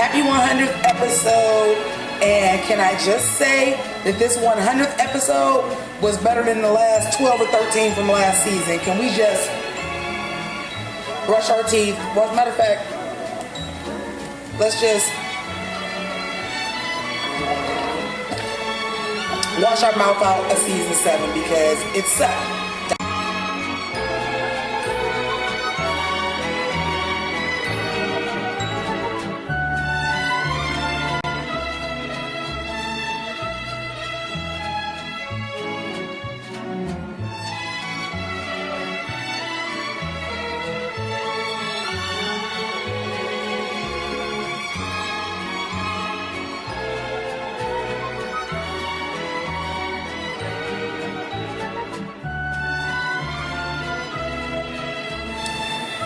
Happy 100th episode. And can I just say that this 100th episode was better than the last 12 or 13 from last season? Can we just brush our teeth? Well, as a matter of fact, let's just wash our mouth out of season 7 because it sucked.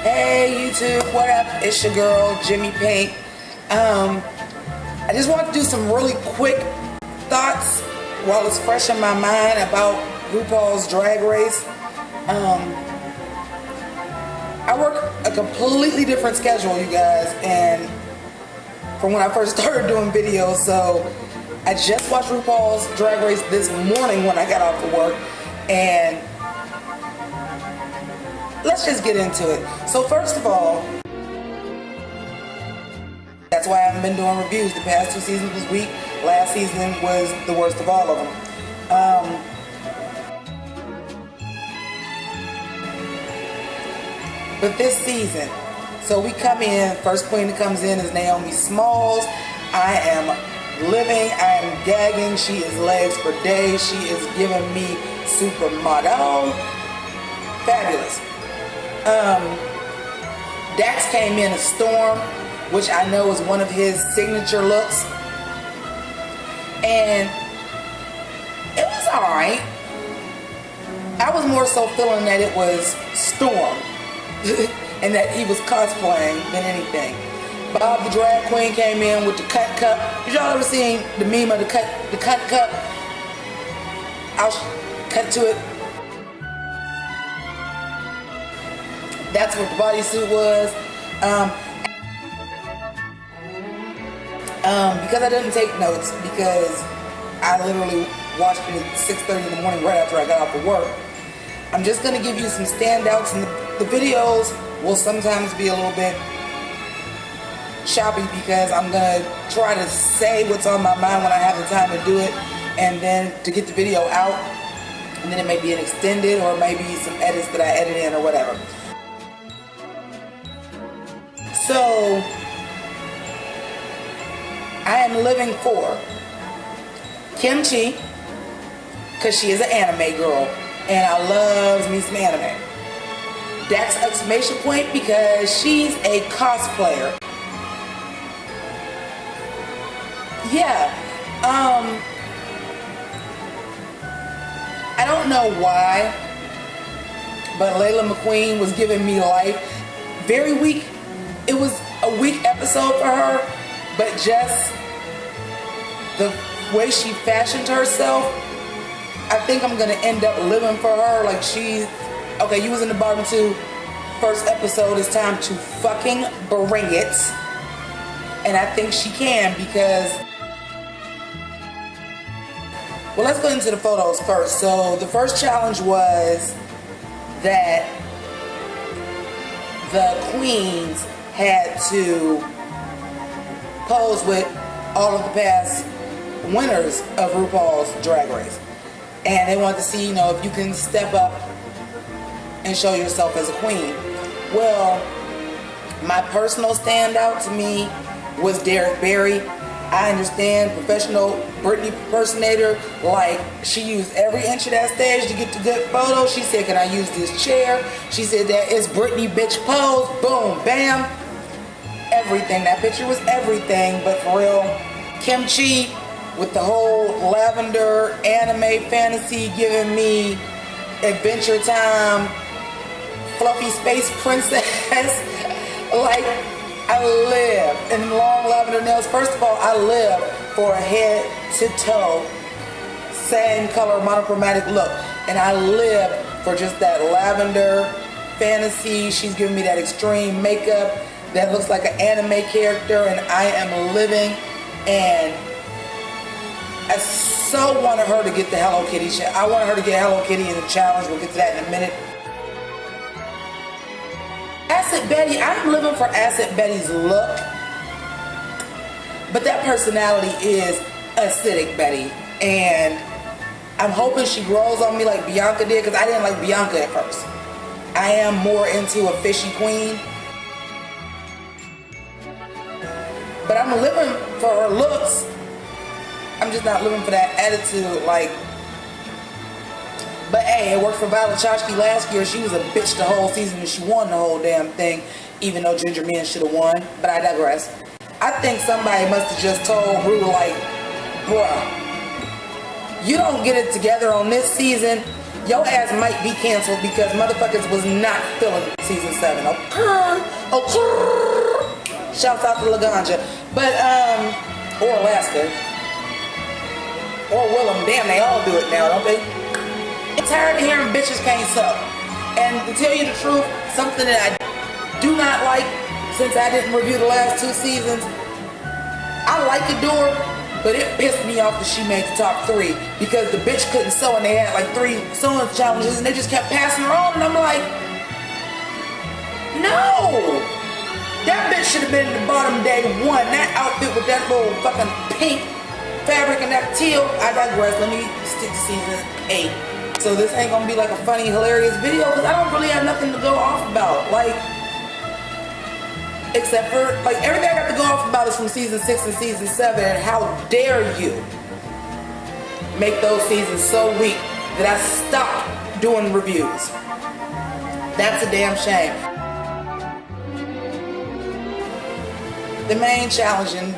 Hey YouTube, what up? It's your girl, Jimmy Paint. I just want to do some really quick thoughts while it's fresh in my mind about RuPaul's Drag Race. I work a completely different schedule, you guys, and from when I first started doing videos, so I just watched RuPaul's Drag Race this morning when I got off of work, and let's just get into it. So first of all, that's why I haven't been doing reviews. The past 2 seasons was weak. Last season was the worst of all of them. But this season, so we come in, first queen that comes in is Naomi Smalls. I am living, I am gagging. She is legs for days. She is giving me supermodel. Fabulous. Dax came in a storm, which I know is one of his signature looks, and it was alright. I was more so feeling that it was Storm and that he was cosplaying than anything. Bob the drag queen came in with the cut cup. Did y'all ever seen the meme of the cut cup? I'll cut to it. That's what the bodysuit was. Because I didn't take notes, because I literally watched it at 6:30 in the morning right after I got off of work, I'm just going to give you some standouts, and the videos will sometimes be a little bit choppy because I'm going to try to say what's on my mind when I have the time to do it, and then to get the video out, and then it may be an extended or maybe some edits that I edit in or whatever. So, I am living for Kimchi, because she is an anime girl, and I love me some anime. Dax exclamation point, because she's a cosplayer. Yeah, I don't know why, but Layla McQueen was giving me life. Very weak. It was a weak episode for her, but just the way she fashioned herself, I think I'm gonna end up living for her. Like, she's okay. You was in the bottom 2. First episode, it's time to fucking bring it, and I think she can, because, well, let's go into the photos first. So the first challenge was that the queens had to pose with all of the past winners of RuPaul's Drag Race, and they wanted to see, if you can step up and show yourself as a queen. Well, my personal standout to me was Derek Barry. I understand, professional Britney impersonator, like, she used every inch of that stage to get the good photo. She said, can I use this chair? She said, that is Britney bitch pose. Boom, bam. Everything. That picture was everything, but for real, Kimchi with the whole lavender anime fantasy, giving me Adventure Time, fluffy space princess. Like, I live in long lavender nails. First of all, I live for a head to toe, same color monochromatic look, and I live for just that lavender fantasy. She's giving me that extreme makeup. that looks like an anime character, and I am living, and I so wanted her to get the Hello Kitty. I wanted her to get Hello Kitty in the challenge. We'll get to that in a minute. Acid Betty, I'm living for Acid Betty's look, but that personality is acidic Betty, and I'm hoping she grows on me like Bianca did, because I didn't like Bianca at first. I am more into a fishy queen, but I'm living for her looks. I'm just not living for that attitude, like. But hey, it worked for Violet Chachki last year. She was a bitch the whole season and she won the whole damn thing, even though Ginger Men should have won. But I digress. I think somebody must have just told Ru, like, bruh, you don't get it together on this season, your ass might be canceled, because motherfuckers was not feeling season 7. Okay. Shouts out to Laganja. But, or Alaska. Or Willem. Damn, they all do it now, don't they? I'm tired of hearing bitches can't suck. And to tell you the truth, something that I do not like, since I didn't review the last 2 seasons, I like Adore, but it pissed me off that she made the top 3, because the bitch couldn't sew and they had like 3 sewing challenges and they just kept passing her on, and I'm like, no! That bitch should have been at the bottom day 1. That outfit with that little fucking pink fabric and that teal. I digress. Let me stick to season 8. So this ain't gonna be like a funny, hilarious video, because I don't really have nothing to go off about. Like, except for, like, everything I got to go off about is from season 6 and season 7. And how dare you make those seasons so weak that I stopped doing reviews. That's a damn shame. The main challenging,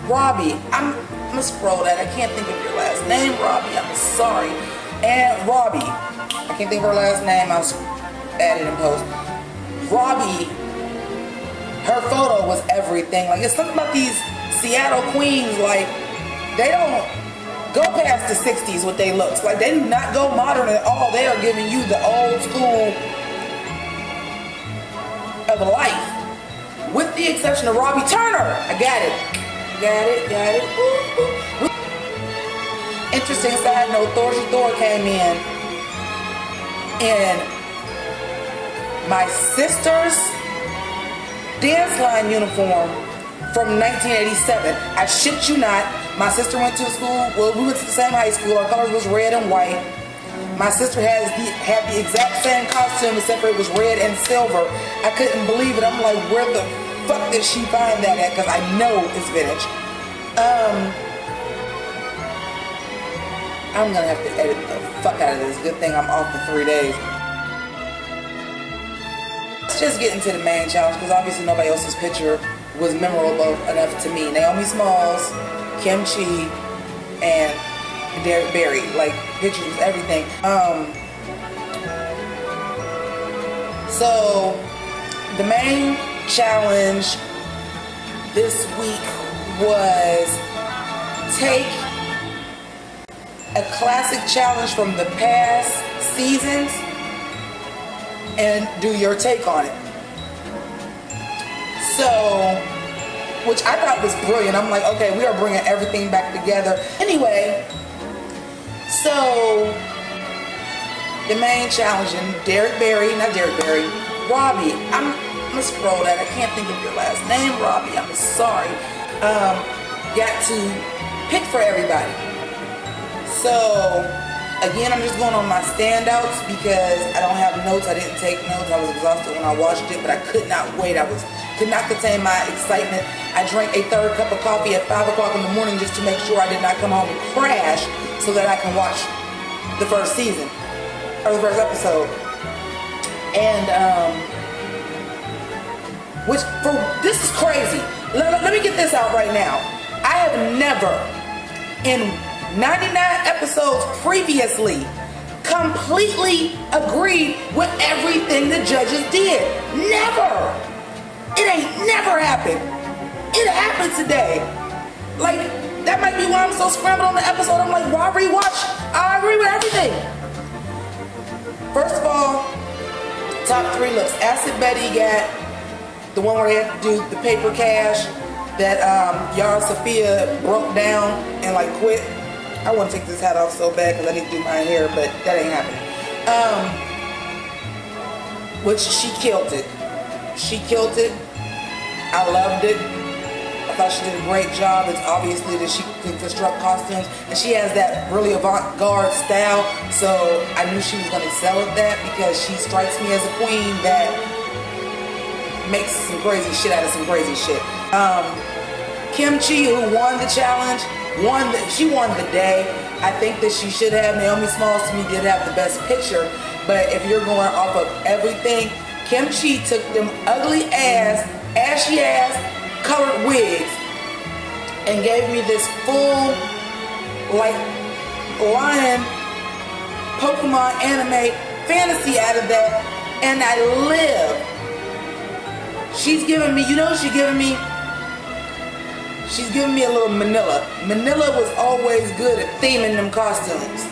Robbie. I'm gonna scroll that. I can't think of your last name, Robbie. I'm sorry. And Robbie. I can't think of her last name. I'll add it in post. Robbie, her photo was everything. Like, it's something about these Seattle queens, like, they don't go past the 60s with their looks. Like, they do not go modern at all. They are giving you the old school of life. With the exception of Robbie Turner. I got it. Got it. Ooh. Interesting side note, Thor came in my sister's dance line uniform from 1987. I shit you not. My sister went to school, well, we went to the same high school. Our colors was red and white. My sister had the exact same costume, except for it was red and silver. I couldn't believe it. I'm like, where the fuck did she find that at? Because I know it's vintage. I'm gonna have to edit the fuck out of this. Good thing I'm off for 3 days. Let's just get into the main challenge, because obviously nobody else's picture was memorable enough to me. Naomi Smalls, Kim Chi, and Derek Barry. Like, pictures was everything. So the main challenge this week was take a classic challenge from the past seasons and do your take on it. So, which I thought was brilliant. I'm like, okay, we are bringing everything back together. Anyway, so the main challenge, Robbie. I'm gonna scroll that. I can't think of your last name, Robbie. I'm sorry. Got to pick for everybody. So again, I'm just going on my standouts because I don't have notes. I didn't take notes. I was exhausted when I watched it, but I could not wait. Could not contain my excitement. I drank a 3rd cup of coffee at 5 o'clock in the morning just to make sure I did not come home and crash, so that I can watch the first season or the first episode. And this is crazy. Let me get this out right now. I have never, in 99 episodes previously, completely agreed with everything the judges did. Never. It ain't never happened. It happened today. Like, that might be why I'm so scrambled on the episode. I'm like, why rewatch? I agree with everything. First of all, top 3 looks. Acid Betty got the one where they had to do the paper cash that Yara Sophia broke down and like quit. I want to take this hat off so bad because I need to do my hair, but that ain't happening. Which she killed it. She killed it. I loved it. I thought she did a great job. It's obviously that she can construct costumes, and she has that really avant-garde style, so I knew she was going to excel at that because she strikes me as a queen that makes some crazy shit out of some crazy shit. Kim Chi, who won the challenge, she won the day. I think that she should have. Naomi Smalls, to me, did have the best picture, but if you're going off of everything, Kim Chi took them ugly ass, ashy ass, colored wigs and gave me this full, like, lion, Pokemon anime fantasy out of that, and I live. She's giving me, you know, she's giving me a little Manila. Manila was always good at theming them costumes,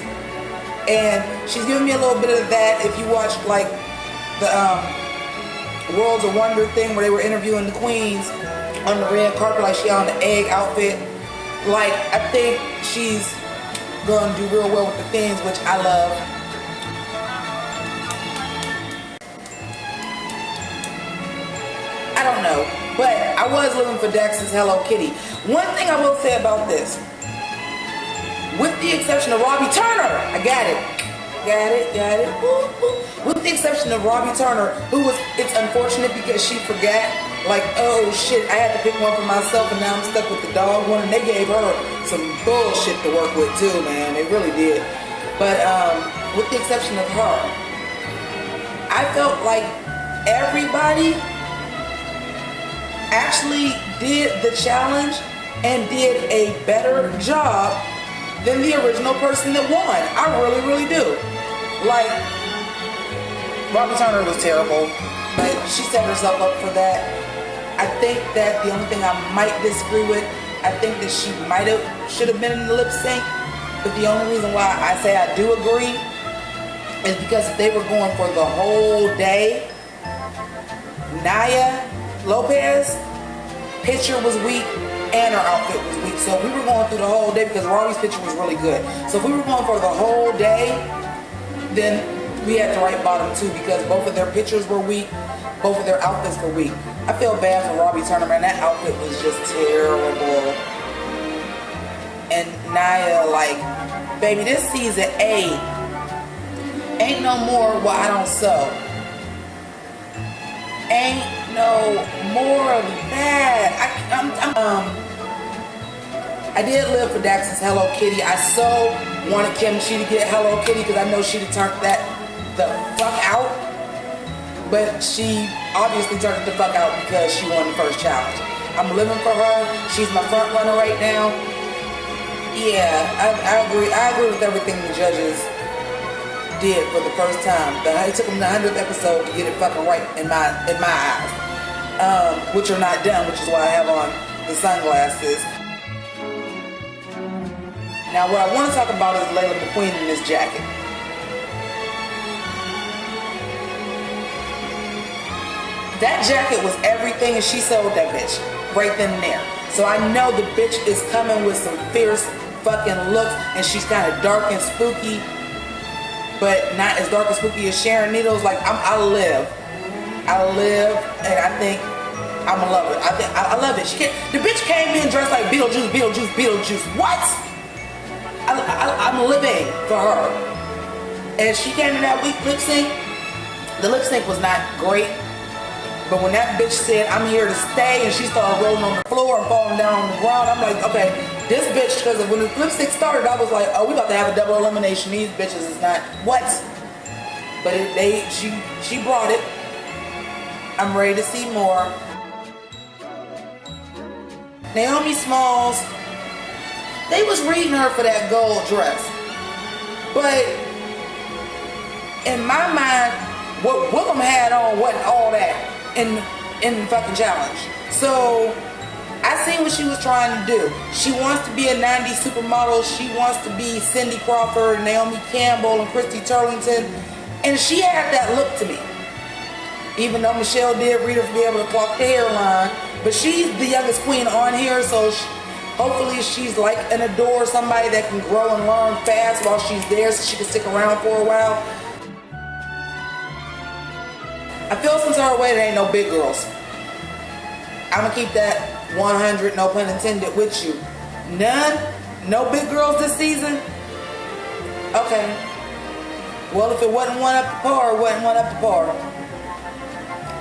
and she's giving me a little bit of that. If you watch like the Worlds of Wonder thing where they were interviewing the queens on the red carpet, like she on the egg outfit, like I think she's gonna do real well with the things, which I love. I don't know, but I was looking for Dax's Hello Kitty. One thing I will say about this, with the exception of Robbie Turner, I got it. Woo, woo. With the exception of Robbie Turner, who was, it's unfortunate because she forgot, like, oh shit, I had to pick one for myself and now I'm stuck with the dog one, and they gave her some bullshit to work with too, man, they really did. But with the exception of her, I felt like everybody actually did the challenge and did a better job than the original person that won. I really, really do. Like, Robbie Turner was terrible, but she set herself up for that. I think that the only thing I might disagree with, I think that she should have been in the lip sync, but the only reason why I say I do agree is because if they were going for the whole day, Naya Lopez picture was weak and her outfit was weak. So if we were going through the whole day, because Robbie's picture was really good, so if we were going for the whole day, then we had to write bottom two because both of their pictures were weak, both of their outfits were weak. I feel bad for Robbie Turner, man. That outfit was just terrible. And Naya, like, baby, this season 8 ain't no more what I don't sew. Ain't no more of that. I did live for Dax's Hello Kitty. I so wanted Kim Chi to get Hello Kitty because I know she'd have turned that the fuck out. But she obviously turned it the fuck out because she won the first challenge. I'm living for her. She's my front runner right now. Yeah, I agree. I agree with everything the judges did for the first time. It took them the 100th episode to get it fucking right in my eyes. Which are not done, which is why I have on the sunglasses. Now, what I want to talk about is Layla McQueen in this jacket. That jacket was everything, and she sold that bitch right then and there. So I know the bitch is coming with some fierce fucking looks, and she's kind of dark and spooky, but not as dark and spooky as Sharon Needles. Like, I live, and I think I'm gonna love it. I love it. The bitch came in dressed like Beetlejuice. What? I'm living for her. And she came in that week lip sync. The lip sync was not great, but when that bitch said, "I'm here to stay," and she started rolling on the floor and falling down on the ground, I'm like, okay, this bitch, because when the lip sync started, I was like, oh, we about to have a double elimination. These bitches is not, what? But she brought it. I'm ready to see more. Naomi Smalls, they was reading her for that gold dress. But in my mind, what Willem had on wasn't all that in the fucking challenge. So I seen what she was trying to do. She wants to be a 90s supermodel. She wants to be Cindy Crawford, Naomi Campbell, and Christy Turlington. And she had that look to me. Even though Michelle did Rita to be able to clock the hairline. But she's the youngest queen on here, so hopefully she's like an adore, somebody that can grow and learn fast while she's there so she can stick around for a while. I feel since her way there ain't no big girls. I'm gonna keep that 100, no pun intended, with you. None? No big girls this season? Okay. Well, if it wasn't one up to par, it wasn't one up to par.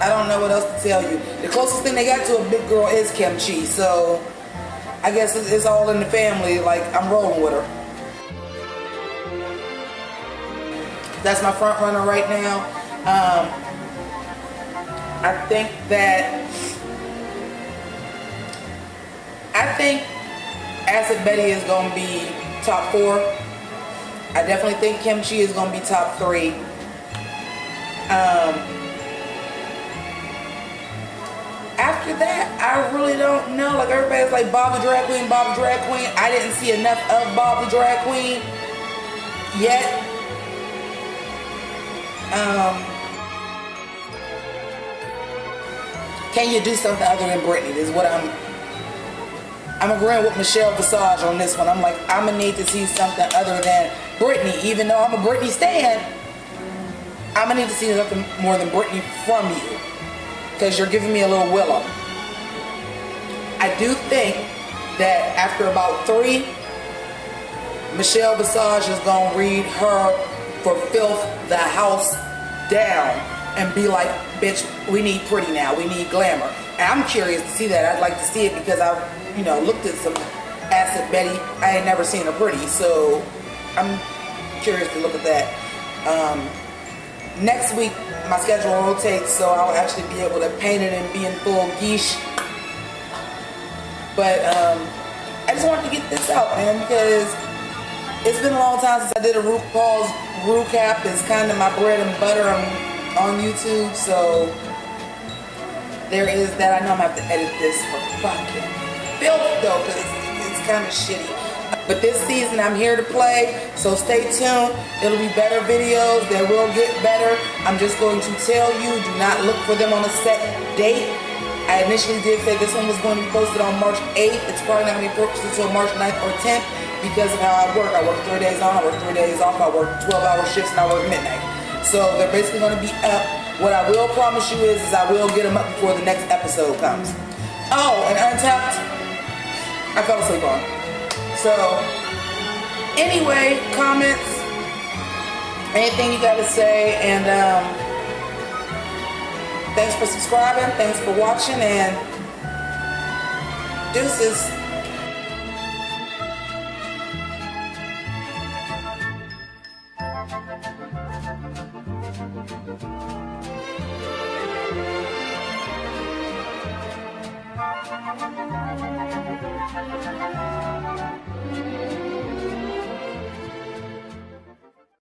I don't know what else to tell you. The closest thing they got to a big girl is Kimchi, so I guess it's all in the family. Like, I'm rolling with her. That's my front runner right now. I think Acid Betty is going to be top 4. I definitely think Kimchi is going to be top 3. After that, I really don't know. Like, everybody's like Bob the Drag Queen, Bob the Drag Queen. I didn't see enough of Bob the Drag Queen yet. Can you do something other than Britney? This is what I'm agreeing with Michelle Visage on this one. I'm like, I'm gonna need to see something other than Britney. Even though I'm a Britney stan, I'm gonna need to see something more than Britney from you, because you're giving me a little Willow. I do think that after about 3, Michelle Visage is gonna read her for filth the house down and be like, bitch, we need pretty now, we need glamour. And I'm curious to see that. I'd like to see it because I've, looked at some Acid Betty. I ain't never seen her pretty, so I'm curious to look at that. Next week, my schedule rotates, so I'll actually be able to paint it and be in full geesh. But I just wanted to get this out, man, because it's been a long time since I did a RuPaul's RuCap. It's kind of my bread and butter. I'm on YouTube, so there is that. I know I'm gonna have to edit this for fucking filth though, because it's kind of shitty. But this season I'm here to play, so stay tuned. It'll be better videos. They will get better. I'm just going to tell you, do not look for them on a set date. I initially did say this one was going to be posted on March 8th. It's probably not going to be posted until March 9th or 10th because of how I work. I work 3 days on, I work 3 days off, I work 12-hour shifts, and I work midnight. So they're basically going to be up. What I will promise you is I will get them up before the next episode comes. Oh, and Untapped, I fell asleep on. So, anyway, comments, anything you got to say, and thanks for subscribing, thanks for watching, and deuces.